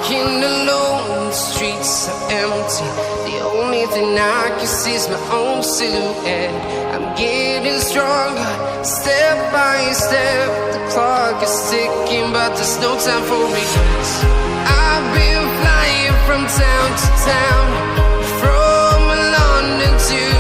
walking alone, the streets are empty. The only thing I can see is my own silhouette. I'm getting stronger, step by step. The clock is ticking, but there's no time for regrets. I've been flying from town to town, from London to